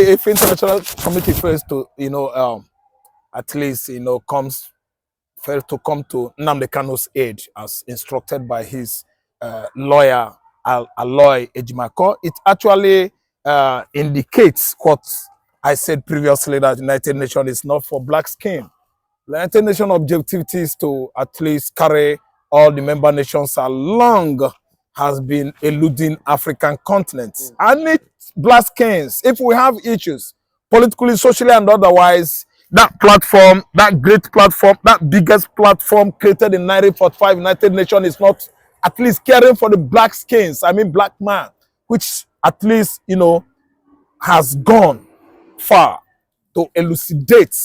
if international community fails to, at least, failed to come to Namdi Kanu's aid as instructed by his lawyer, Aloy Ejimako, it actually indicates what I said previously, that the United Nations is not for black skin. The United Nations objectivity is to at least carry all the member nations along, has been eluding African continents. And it's black skins. If we have issues, politically, socially, and otherwise, that platform, that great platform, that biggest platform created in 1945, United Nations is not at least caring for the black skins, black man, which at least, has gone far to elucidate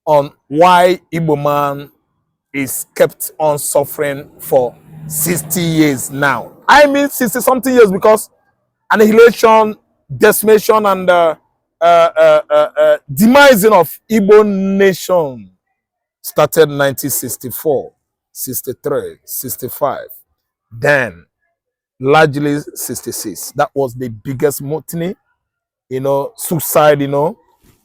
on why Igbo man is kept on suffering for 60 years now. 60-something years, because annihilation, decimation, and demising of Igbo nation started 1964, 63, 65, then largely 66. That was the biggest mutiny, suicide,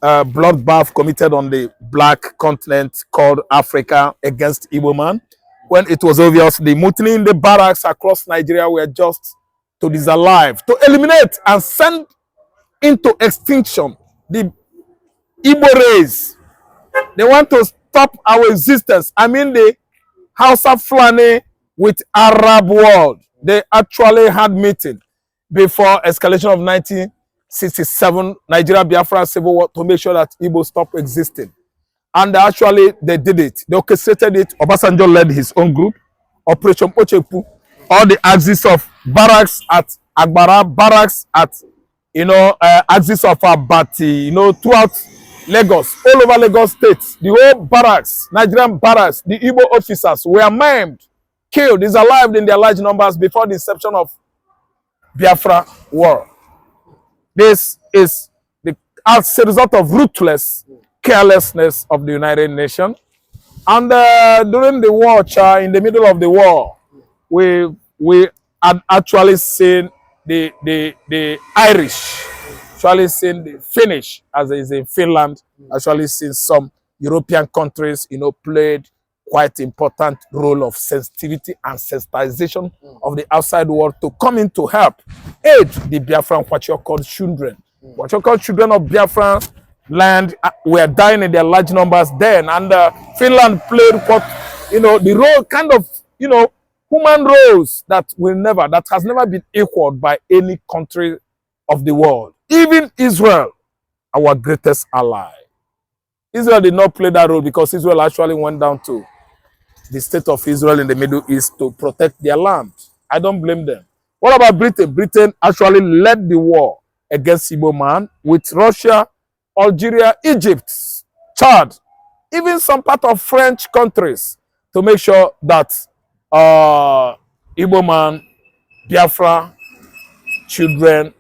bloodbath committed on the black continent called Africa against Igbo man, when it was obvious the mutiny in the barracks across Nigeria were just to disalive, to eliminate and send into extinction the Igbo race. They want to stop our existence. The Hausa Fulani with Arab world. They actually had meeting before escalation of 1967 Nigeria Biafran civil war to make sure that Igbo stop existing. And actually they did it. They orchestrated it. Obasanjo led his own group, Operation Pochepu. All the axis of barracks at Agbara, barracks at axis of Abati, throughout Lagos, all over Lagos State, the whole barracks, Nigerian barracks, the Igbo officers were maimed, killed, disallowed in their large numbers before the inception of Biafra war. This is as a result of ruthless carelessness of the United Nations. And during the war, in the middle of the war, we had actually seen the Irish, actually seen the Finnish, as is in Finland, actually seen some European countries, played quite important role of sensitivity and sensitization of the outside world to come in to help aid the Biafran, what you call children. What you call children of Biafran land were dying in their large numbers then, and Finland played what, the role, kind of, human roles that has never been equaled by any country of the world. Even Israel, our greatest ally. Israel did not play that role because Israel actually went down to the state of Israel in the Middle East to protect their land. I don't blame them. What about Britain? Britain actually led the war against Igbo man with Russia, Algeria, Egypt, Chad, even some part of French countries to make sure that Igbo man, Biafra, children,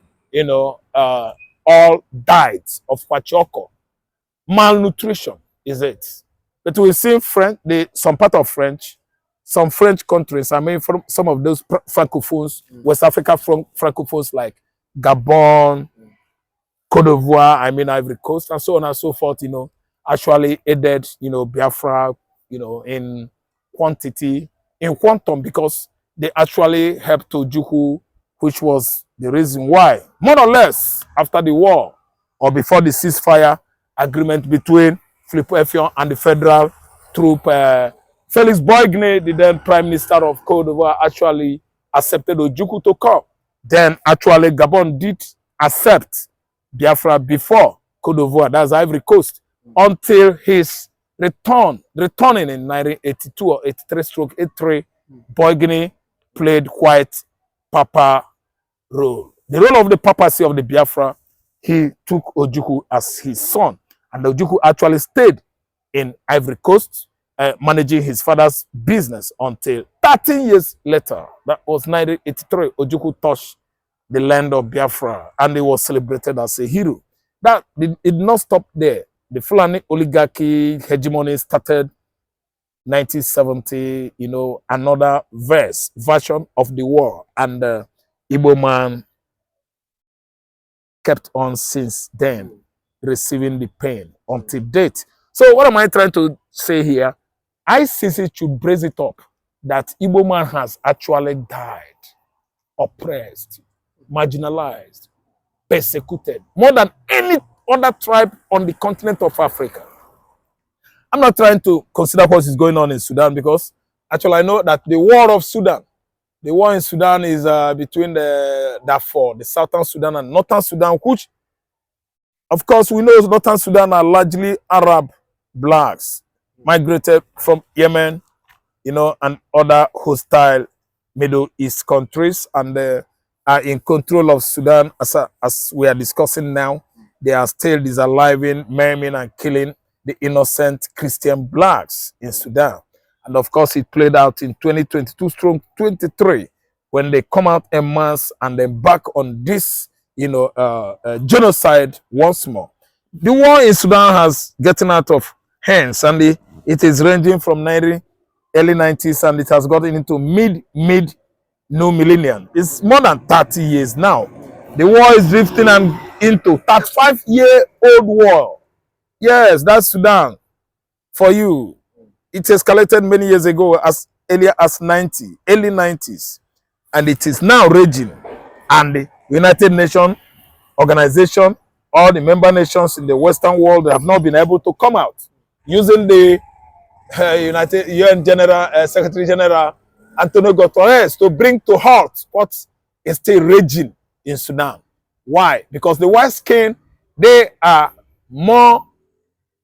all died of kwachoko. Malnutrition is it. But we see some part of French, some French countries, from some of those francophones, West Africa francophones like Gabon, Cote d'Ivoire, Ivory Coast, and so on and so forth, actually aided, Biafra, in quantity, in quantum, because they actually helped to Ojukwu, which was the reason why, more or less, after the war, or before the ceasefire agreement between Philippe Effiong and the federal troop, Felix Boigny, the then Prime Minister of Cote d'Ivoire, actually accepted Ojukwu to come. Then actually Gabon did accept Biafra before Cote d'Ivoire, that's Ivory Coast, until his returning in 1982 or 83/83, Boigny played quite papa role. The role of the papacy of the Biafra, he took Ojukwu as his son, and Ojukwu actually stayed in Ivory Coast, managing his father's business until 13 years later, that was 1983, Ojukwu touched the land of Biafra, and he was celebrated as a hero. That it did not stop there. The Fulani oligarchy hegemony started 1970, another version of the war, and Igbo man kept on since then, receiving the pain until date. So what am I trying to say here? ICC should brace it up that Igbo man has actually died, oppressed, marginalized, persecuted, more than any other tribe on the continent of Africa. I'm not trying to consider what is going on in Sudan because actually I know that the war of Sudan, the war in Sudan is between the Darfur, the southern Sudan and northern Sudan, which of course we know northern Sudan are largely Arab blacks migrated from Yemen, you know, and other hostile Middle East countries, and are in control of Sudan as we are discussing now. They are still disaliving, maiming, and killing the innocent Christian blacks in Sudan. And of course, it played out in 2022-23 when they come out en masse and then back on this, you know, genocide once more. The war in Sudan has gotten out of hands, and it is ranging from early 90s, and it has gotten into mid new millennium. It's more than 30 years now. The war is drifting and into 35-year-old war. Yes, that's Sudan for you. It escalated many years ago, as earlier as early 90s, and it is now raging. And the United Nations organization, all the member nations in the Western world have not been able to come out using the United UN General Secretary General Antonio Guterres to bring to halt what is still raging in Sudan. Why? Because the white skin, they are more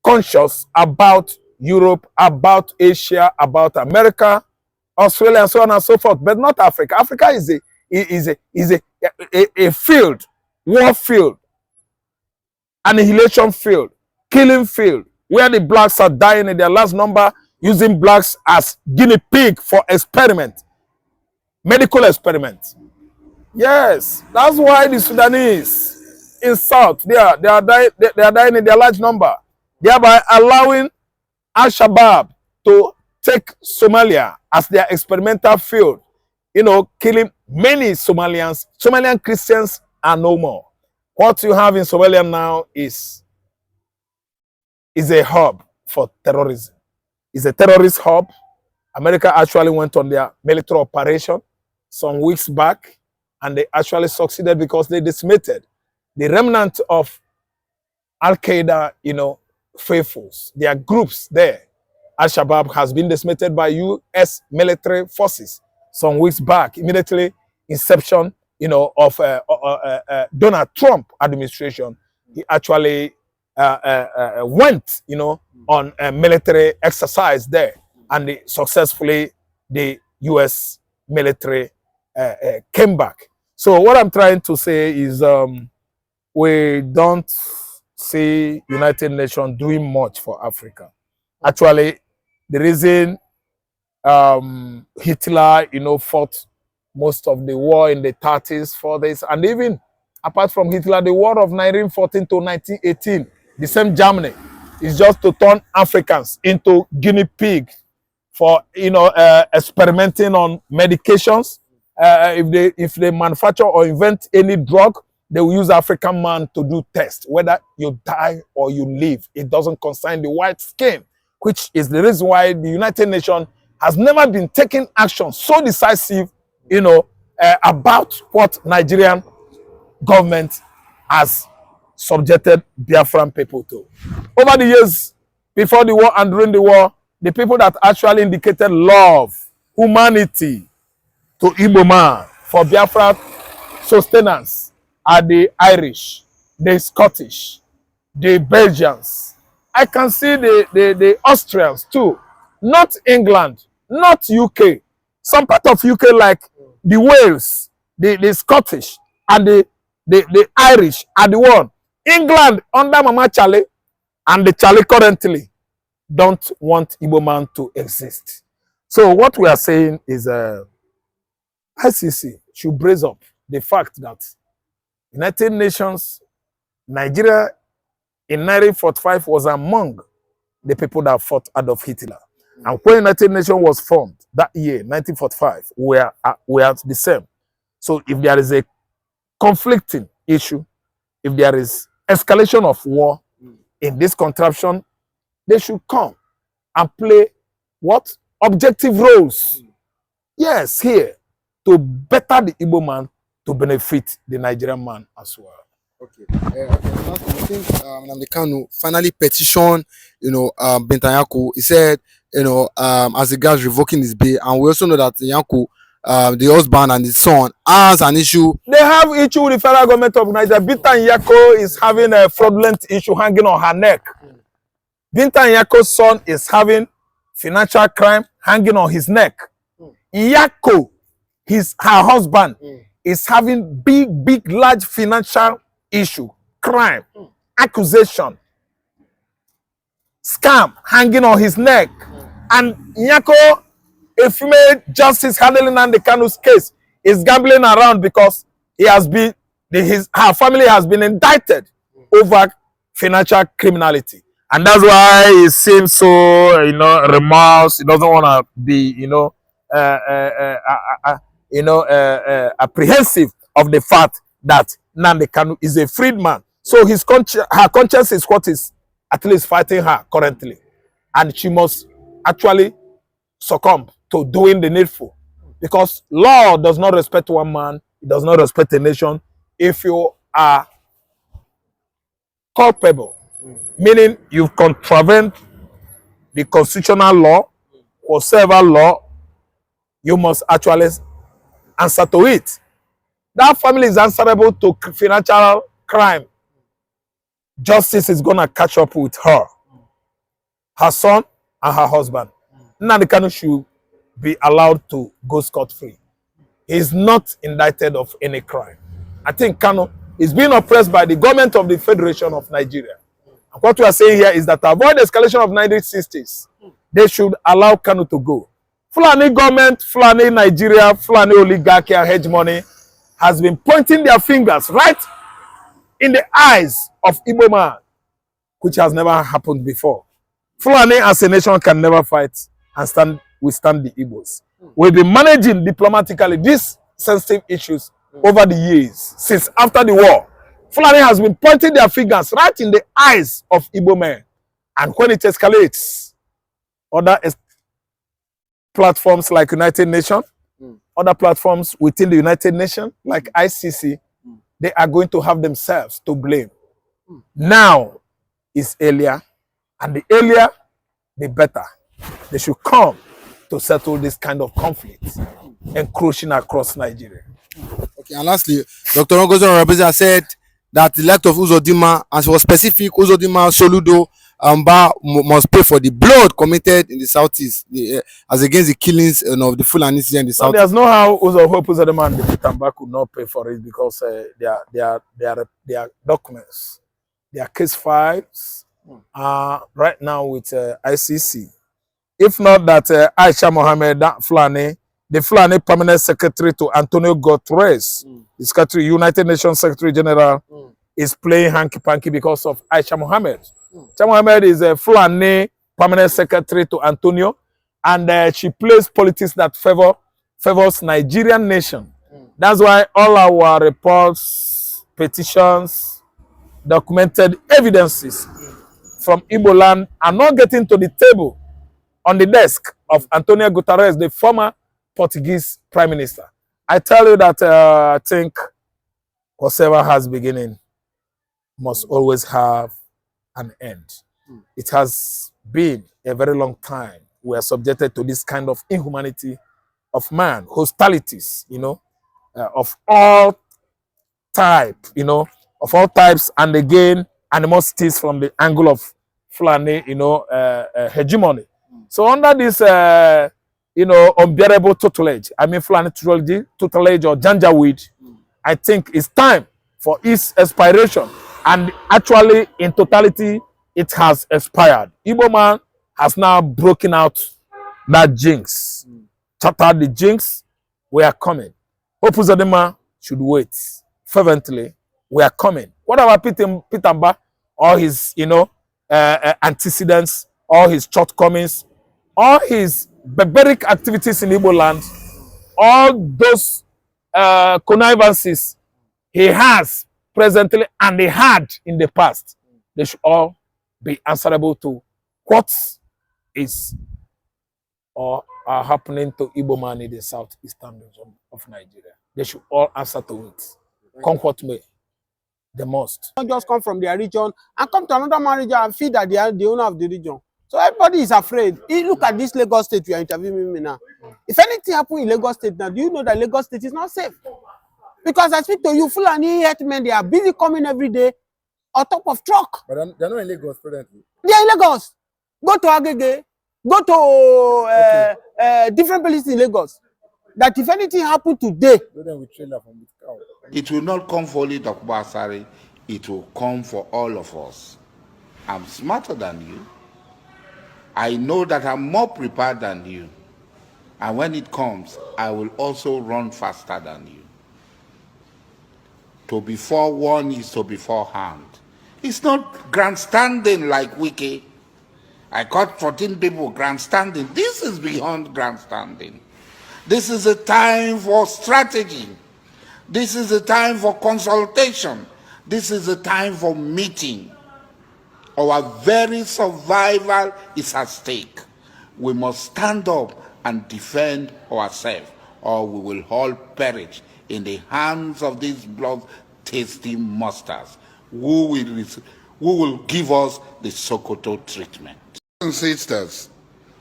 conscious about Europe, about Asia, about America, Australia, and so on and so forth, but not Africa. Africa is a field, war field, annihilation field, killing field, where the blacks are dying in their last number, using blacks as guinea pig for experiment, medical experiment. Yes, that's why the Sudanese in South, they are dying in their large number, thereby allowing Al-Shabaab to take Somalia as their experimental field, you know, killing many Somalians. Somalian Christians are no more. What you have in Somalia now is a hub for terrorism. It's a terrorist hub. America actually went on their military operation some weeks back, and they actually succeeded because they decimated the remnant of Al-Qaeda, you know, faithfuls. There are groups there. Al-Shabaab has been decimated by U.S. military forces some weeks back, immediately inception, you know, of Donald Trump administration. He actually went, you know, on a military exercise there, and successfully the U.S. military came back. So what I'm trying to say is we don't see United Nations doing much for Africa. Actually, the reason Hitler, you know, fought most of the war in the 30s, 40s, and even apart from Hitler, the war of 1914 to 1918, the same Germany, is just to turn Africans into guinea pig for, you know, experimenting on medications. If they manufacture or invent any drug, they will use African man to do tests, whether you die or you live. It doesn't concern the white skin, which is the reason why the United Nations has never been taking action so decisive, you know, about what Nigerian government has subjected Biafran people to. Over the years, before the war and during the war, the people that actually indicated love, humanity to Igbo man for Biafra sustenance are the Irish, the Scottish, the Belgians. I can see the Austrians too. Not England, not UK. Some part of UK like the Wales, the Scottish, and the Irish are the one. England under Mama Charlie and the Charlie currently don't want Igbo man to exist. So what we are saying is ICC should brace up the fact that United Nations, Nigeria in 1945 was among the people that fought Adolf Hitler. And when United Nations was formed that year, 1945, we are the same. So if there is a conflicting issue, if there is escalation of war in this contraption, they should come and play what? Objective roles. Yes, here, to better the Igbo man, to benefit the Nigerian man as well. Okay. I think Namdi Kanu finally petitioned, Nyako. He said, as regards revoking his bail, and we also know that Nyako, the husband and the son, has an issue. They have issue with the federal government of Nigeria. Binta Nyako is having a fraudulent issue hanging on her neck. Binta Nyako's son is having financial crime hanging on his neck. Nyako, her husband, is having big, large financial issue, crime, accusation, scam hanging on his neck. And Nyako, a female justice handling Namdi Kanu's case, is gambling around because her family has been indicted over financial criminality. And that's why he seems so, remorse. He doesn't want to be, apprehensive of the fact that Namdi Kanu is a freedman. So her conscience is what is at least fighting her currently. And she must actually succumb to doing the needful. Because law does not respect one man, it does not respect a nation. If you are culpable, meaning you've contravened the constitutional law, whatsoever law, you must actually answer to it. That family is answerable to financial crime. Justice is going to catch up with her, her son, and her husband. Namdi Kanu should be allowed to go scot-free. He is not indicted of any crime. I think Kanu is being oppressed by the government of the Federation of Nigeria. And what we are saying here is that to avoid escalation of 1960s, they should allow Kanu to go. Fulani government, Fulani Nigeria, Fulani oligarchy and hegemony has been pointing their fingers right in the eyes of Igbo man, which has never happened before. Fulani as a nation can never fight and withstand the Igbos. We've been managing diplomatically these sensitive issues over the years, since after the war. Fulani has been pointing their fingers right in the eyes of Igbo men. And when it escalates, other platforms like United Nations, other platforms within the United Nations, like ICC, they are going to have themselves to blame. Now is earlier, and the earlier, the better. They should come to settle this kind of conflict encroaching across Nigeria. Okay, and lastly, Dr. Ngozi said that the elect of Uzodinma, and she was specific, Uzodinma, Soludo, must pay for the blood committed in the southeast, as against the killings of the Fulanis in the south. There's no how Uzodinma and the Pitamba could not pay for it because their documents, their case files are right now with ICC. If not that Aisha Mohammed, the Fulani Permanent Secretary to Antonio Guterres, the United Nations Secretary General, is playing hanky-panky because of Aisha Mohammed. Aisha Mohammed is a Fulani Permanent Secretary to Antonio, and she plays politics that favors Nigerian nation. That's why all our reports, petitions, documented evidences from Igbo land are not getting to the table on the desk of Antonio Guterres, the former Portuguese Prime Minister. I tell you that I think whatever has beginning must always have an end. It has been a very long time we are subjected to this kind of inhumanity of man, hostilities, of all type, of all types, and again, animosities from the angle of Fulani, hegemony. So under this, unbearable tutelage, Fulani tutelage or Janjaweed, I think it's time for its expiration. And actually, in totality, it has expired. Igbo man has now broken out that jinx. Shattered the jinx. We are coming. Hope Uzodinma should wait fervently. We are coming. What about Pitamba? All his, antecedents, all his shortcomings, all his barbaric activities in Igbo land, all those connivances he has presently and they had in the past, they should all be answerable to what is or are happening to Igbo man in the southeastern region of Nigeria. They should all answer to it. Come what may, the most. Don't just come from their region and come to another man region and feel that they are the owner of the region. So everybody is afraid. Look at this Lagos State you are interviewing me now. If anything happens in Lagos State now, do you know that Lagos State is not safe? Because I speak to you, Fulani herdsmen, they are busy coming every day on top of truck. But they're not in Lagos presently. They are in Lagos. Go to Agege, go to different places in Lagos. That if anything happens today, it will not come for only Dr. Basari, it will come for all of us. I'm smarter than you. I know that I'm more prepared than you. And when it comes, I will also run faster than you. To be forewarned is to be forehand. It's not grandstanding like Wiki. I caught 14 people grandstanding. This is beyond grandstanding. This is a time for strategy. This is a time for consultation. This is a time for meeting. Our very survival is at stake. We must stand up and defend ourselves, or we will all perish in the hands of these blood-tasty monsters who will give us the Sokoto treatment. And sisters,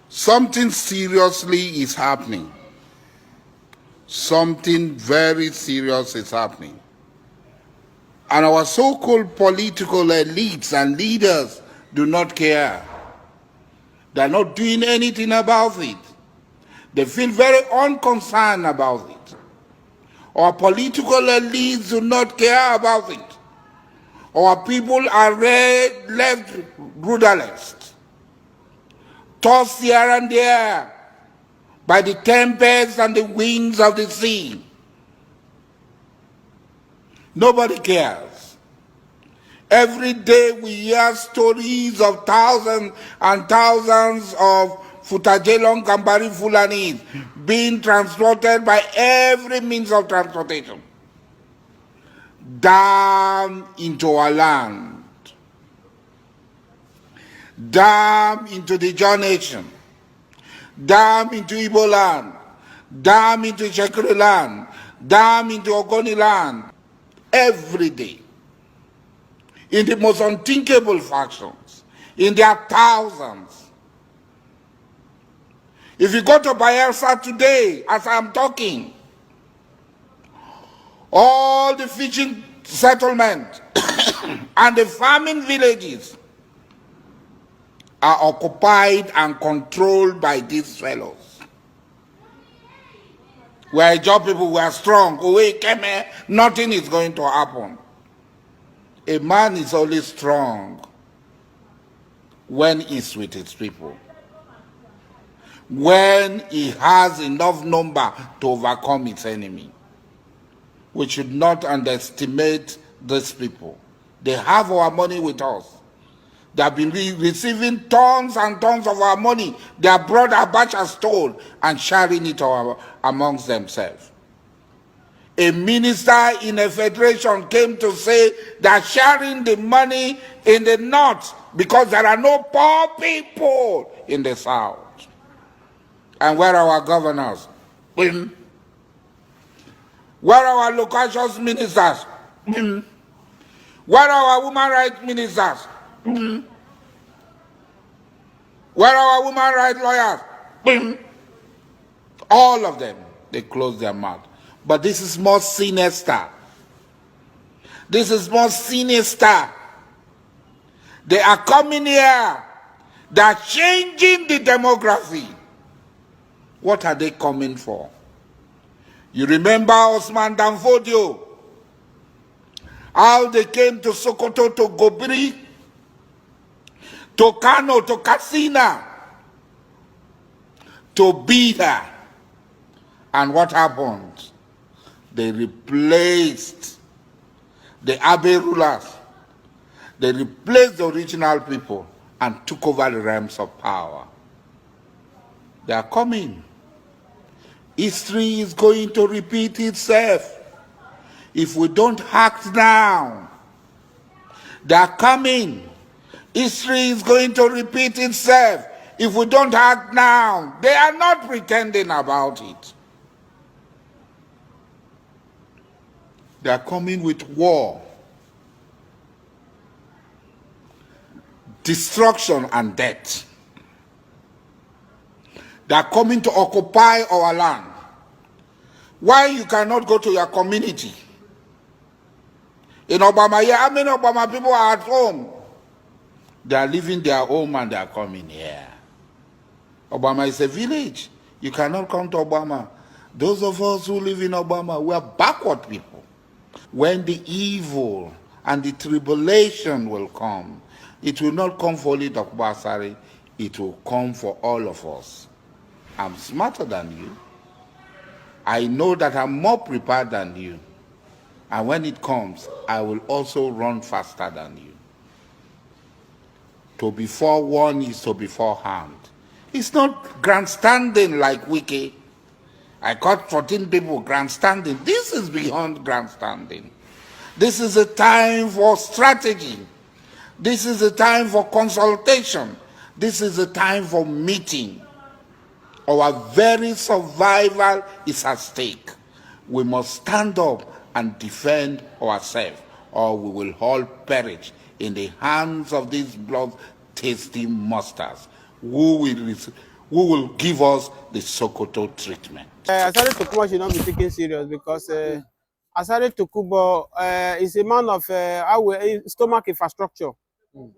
something seriously is happening. Something very serious is happening. And our so-called political elites and leaders do not care. They're not doing anything about it. They feel very unconcerned about it. Our political elites do not care about it. Our people are left rudderless, tossed here and there by the tempests and the winds of the sea. Nobody cares. Every day we hear stories of thousands and thousands of Futajelong Gambari Fulanis being transported by every means of transportation down into our land, down into the John Nation, down into Igbo land, down into Shekiri land, down into Ogoni land, every day, in the most unthinkable factions, in their thousands. If you go to Bayelsa today, as I'm talking, all the fishing settlements and the farming villages are occupied and controlled by these fellows. We are job people, we are strong. Nothing is going to happen. A man is only strong when he's with his people, when he has enough number to overcome his enemy. We should not underestimate these people. They have our money with us. They have been receiving tons and tons of our money. Their brother Abacha stole and sharing it amongst themselves. A minister in a federation came to say they're sharing the money in the north because there are no poor people in the south. And where are our governors? Where are our local ministers? Where are our women rights ministers? Where are our women rights lawyers? All of them, they close their mouth. But this is more sinister. This is more sinister. They are coming here. They are changing the demography. What are they coming for? You remember Osman Danfodio? How they came to Sokoto, to Gobiri, to Kanu, to Katsina, to be there. And what happened? They replaced the Abe rulers. They replaced the original people and took over the realms of power. They are coming. History is going to repeat itself. If we don't act now, They are coming. History is going to repeat itself if we don't act now. They are not pretending about it. They are coming with war, destruction, and death. They are coming to occupy our land. Why you cannot go to your community? In Obama, how many Obama people are at home? They are leaving their home and they are coming here. Obama is a village. You cannot come to Obama. Those of us who live in Obama, we are backward people. When the evil and the tribulation will come, it will not come for only Dr. Basari, it will come for all of us. I'm smarter than you. I know that I'm more prepared than you. And when it comes, I will also run faster than you. To be forewarned is to be forearmed. It's not grandstanding like Wiki. I caught 14 people grandstanding. This is beyond grandstanding. This is a time for strategy. This is a time for consultation. This is a time for meeting. Our very survival is at stake. We must stand up and defend ourselves, or we will all perish in the hands of these blood-tasty monsters who will give us the Sokoto treatment. Asare Tokubo should not be taken serious because Asare Tokubo is a man of stomach infrastructure.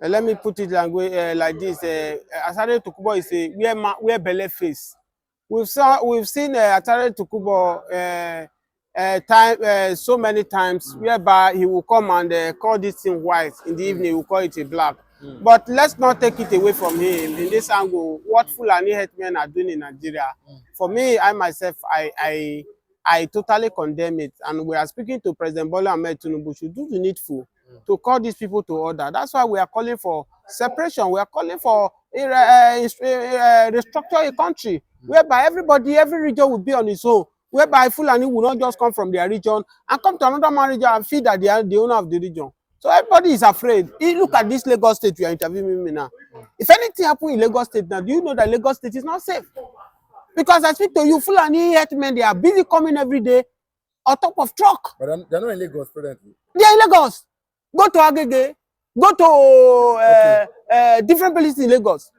Let me put it like this. Asare Tokubo is a where belly face. We've seen Asare Tokubo so many times whereby he will come and call this thing white, in the evening he will call it a black. But let's not take it away from him in this angle. What Fulani headmen are doing in Nigeria, for me, I myself, I totally condemn it. And we are speaking to President Bola Ahmed Tinubu should do the needful to call these people to order. That's why we are calling for separation. We are calling for restructure a country whereby every region will be on its own, whereby Fulani will not just come from their region and come to another man region and feel that they are the owner of the region. So everybody is afraid. Look at this Lagos State you are interviewing me now. If anything happens in Lagos State now, do you know that Lagos State is not safe? Because I speak to you, Fulani herdsmen, they are busy coming every day on top of truck. But they're not in Lagos presently. They are in Lagos. Go to Agege, go to different places in Lagos.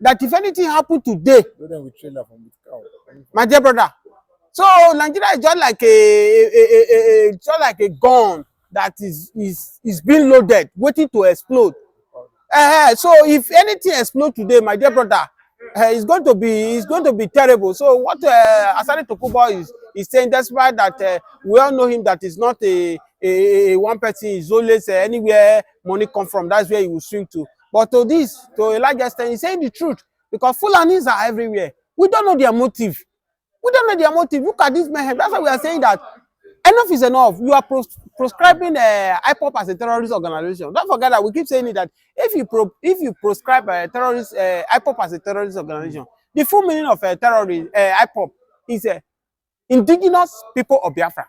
That if anything happen today, With trailer from the cow. my dear brother. So Nigeria is just like a gun that is being loaded, waiting to explode. So if anything explodes today, my dear brother, it's going to be terrible. So what Asare Tokubo is saying, despite that we all know him, that is not a one person, is always anywhere money come from, that's where he will swing to. But to a large extent, he's saying the truth, because Fulanis are everywhere. We don't know their motive. We don't know their motive. Look at this mayhem. That's why we are saying that enough is enough. You are proscribing IPOP as a terrorist organization. Don't forget that we keep saying it, that if you proscribe terrorist IPOP as a terrorist organization, the full meaning of terrorist IPOP is indigenous people of Biafra.